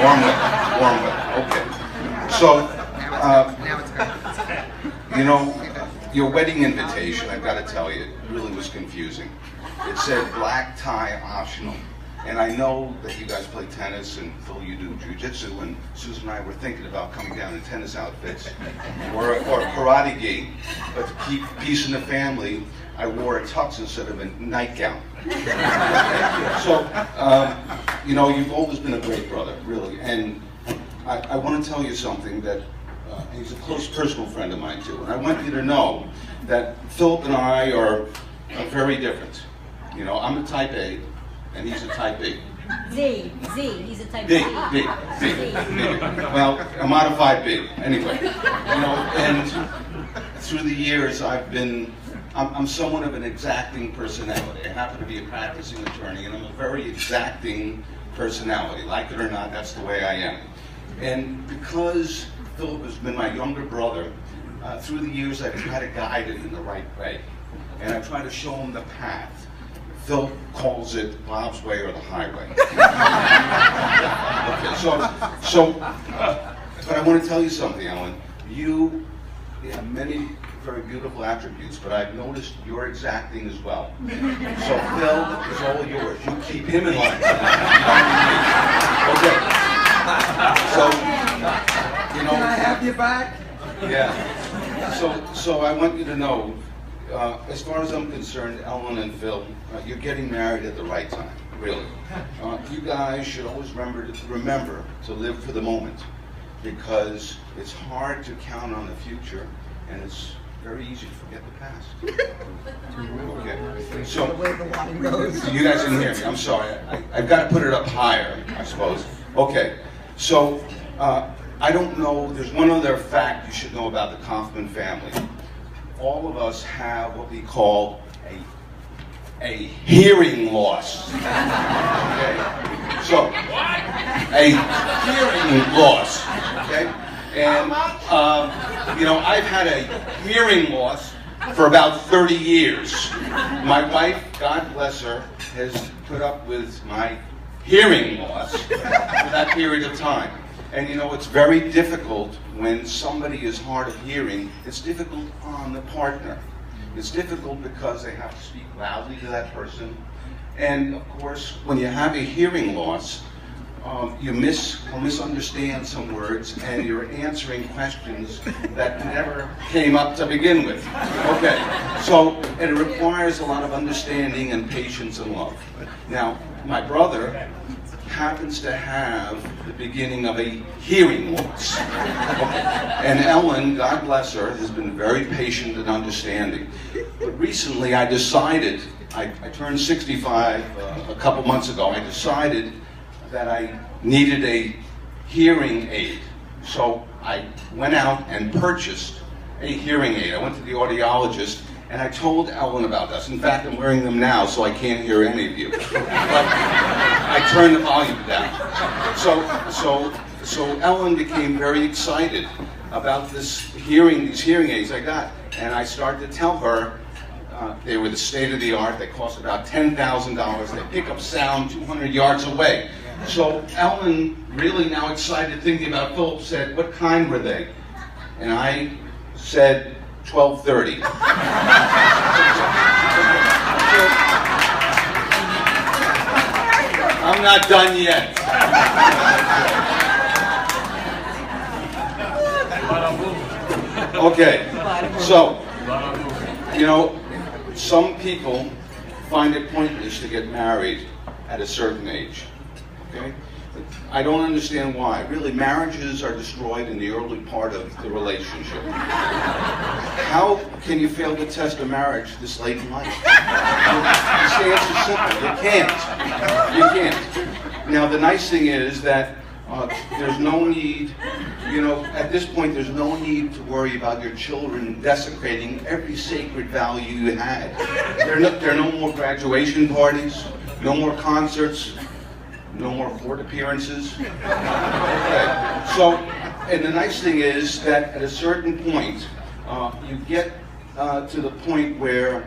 Warm weather. Warm weather. Okay. So, you know, your wedding invitation, I've got to tell you, it really was confusing. It said black tie optional. And I know that you guys play tennis, and Phil, you do jiu-jitsu, and Susan and I were thinking about coming down in tennis outfits or karate gi, but to keep peace in the family, I wore a tux instead of a nightgown. So, you know, you've always been a great brother, really, and I want to tell you something that he's a close personal friend of mine too, and I want you to know that Philip and I are very different. You know, I'm a type A, and he's a type B. Z, he's a type B. B. Well, a modified B, anyway. You know, and through the years I'm somewhat of an exacting personality. I happen to be a practicing attorney, and I'm a very exacting personality. Like it or not, that's the way I am. And because Philip has been my younger brother, through the years I've tried to guide him in the right way. And I try to show him the path. Phil calls it Bob's way or the highway. Okay, but I want to tell you something, Ellen. You have many very beautiful attributes, but I've noticed you're exacting as well. So Phil is all yours. You keep him in line. Okay. So, you know. Can I have your back? Yeah. So I want you to know, as far as I'm concerned, Ellen and Phil, you're getting married at the right time, really. You guys should always remember to live for the moment, because it's hard to count on the future, and it's very easy to forget the past. Okay. So, you guys didn't hear me. I'm sorry. I've got to put it up higher, I suppose. Okay. So, I don't know. There's one other fact you should know about the Kaufman family. All of us have what we call a hearing loss. Okay? So, a hearing loss. Okay? And, you know, I've had a hearing loss for about 30 years. My wife, God bless her, has put up with my hearing loss for that period of time. And you know, it's very difficult when somebody is hard of hearing. It's difficult on the partner. It's difficult because they have to speak loudly to that person. And of course, when you have a hearing loss, you misunderstand some words, and you're answering questions that never came up to begin with. Okay, so it requires a lot of understanding and patience and love. Now, my brother happens to have the beginning of a hearing loss. And Ellen, God bless her, has been very patient and understanding. But recently I decided, I turned 65 a couple months ago, I decided that I needed a hearing aid. So I went out and purchased a hearing aid. I went to the audiologist, and I told Ellen about this. In fact, I'm wearing them now, so I can't hear any of you. But I turned the volume down. So Ellen became very excited about these hearing aids I got. And I started to tell her they were the state of the art. They cost about $10,000. They pick up sound 200 yards away. So Ellen, really now excited, thinking about Philip, said, "What kind were they?" And I said, 1230. I'm not done yet. Okay, so, you know, some people find it pointless to get married at a certain age. Okay? I don't understand why. Really, marriages are destroyed in the early part of the relationship. How can you fail to test a marriage this late in life? The answer is simple. You can't. You can't. Now, the nice thing is that there's no need, you know, at this point, there's no need to worry about your children desecrating every sacred value you had. There are no more graduation parties, no more concerts, no more court appearances. Okay. So, and the nice thing is that at a certain point, you get to the point where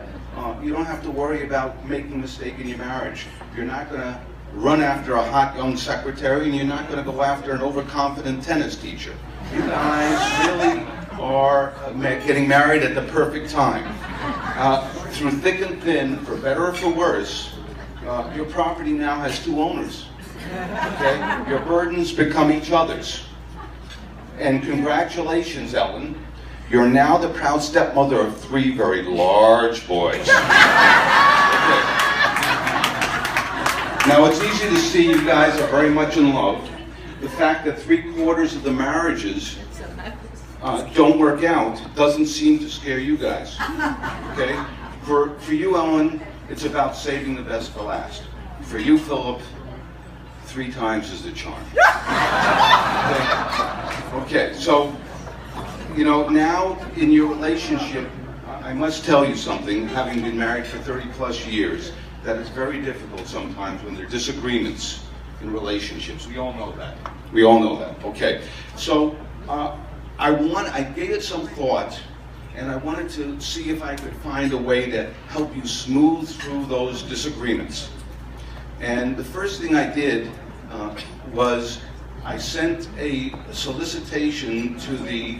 you don't have to worry about making a mistake in your marriage. You're not going to run after a hot young secretary, and you're not going to go after an overconfident tennis teacher. You guys really are getting married at the perfect time. Through thick and thin, for better or for worse, your property now has two owners. Okay? Your burdens become each other's. And congratulations, Ellen. You're now the proud stepmother of 3 very large boys. Okay. Now, it's easy to see you guys are very much in love. The fact that 3/4 of the marriages don't work out doesn't seem to scare you guys. Okay? For you, Ellen, it's about saving the best for last. For you, Philip, 3 times is the charm. Okay, so, you know, now in your relationship, I must tell you something, having been married for 30+ years, that it's very difficult sometimes when there are disagreements in relationships. We all know that. We all know that. Okay, so I gave it some thought, and I wanted to see if I could find a way to help you smooth through those disagreements. And the first thing I did was I sent a solicitation to the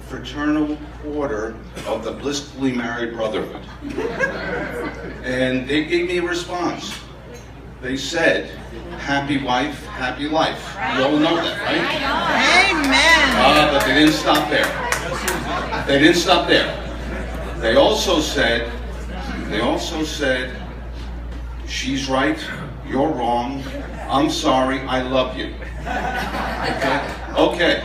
Fraternal Order of the Blissfully Married Brotherhood. And they gave me a response. They said, happy wife, happy life. You all know that, right? Amen. But they didn't stop there. They didn't stop there. They also said, she's right, you're wrong, I'm sorry, I love you. Okay.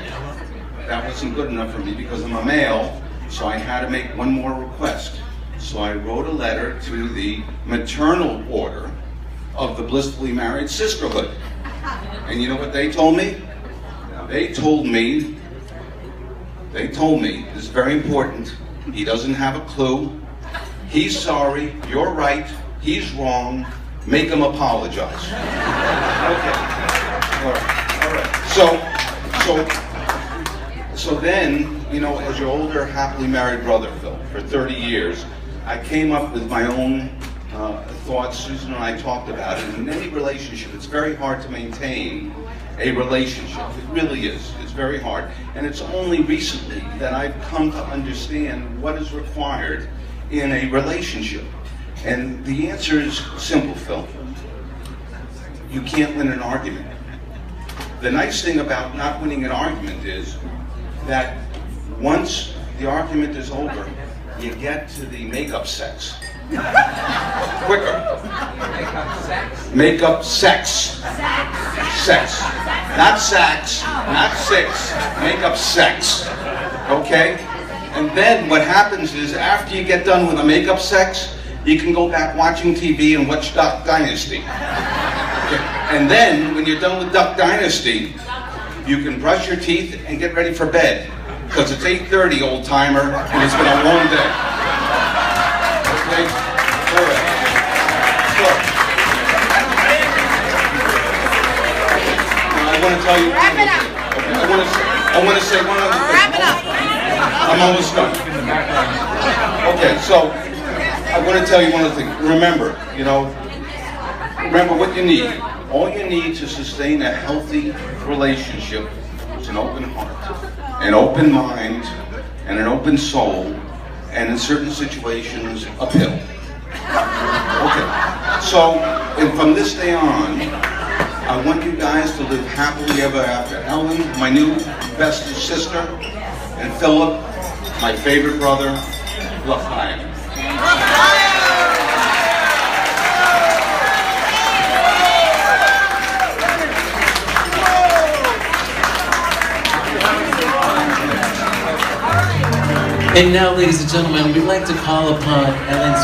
That wasn't good enough for me because I'm a male, so I had to make one more request. So I wrote a letter to the Maternal Order of the Blissfully Married Sisterhood. And you know what they told me? They told me, this is very important, he doesn't have a clue, he's sorry, you're right, he's wrong, make him apologize. Okay, all right. So then, you know, as your older, happily married brother, Phil, for 30 years, I came up with my own thoughts. Susan and I talked about it. In any relationship, it's very hard to maintain a relationship. It really is. It's very hard. And it's only recently that I've come to understand what is required in a relationship. And the answer is simple, Phil. You can't win an argument. The nice thing about not winning an argument is that once the argument is over, you get to the make-up sex. Quicker. Make-up sex? Make-up sex. Sex. Not sex, not six. Make-up sex. Okay? And then what happens is after you get done with the make-up sex, you can go back watching TV and watch Duck Dynasty. Okay. And then when you're done with Duck Dynasty, you can brush your teeth and get ready for bed. Because it's 8:30, old timer, and it's been a long day. Okay? All right. So, I want to tell you. Wrap it up. Okay, I want to say one other thing. Wrap it up. I'm almost done. Okay, so I want to tell you one other thing. Remember what you need. All you need to sustain a healthy relationship is an open heart, an open mind, and an open soul, and in certain situations, a pill. Okay, so and from this day on, I want you guys to live happily ever after. Ellen, my new best sister, and Philip, my favorite brother, L'chaim. And now, ladies and gentlemen, we'd like to call upon Ellen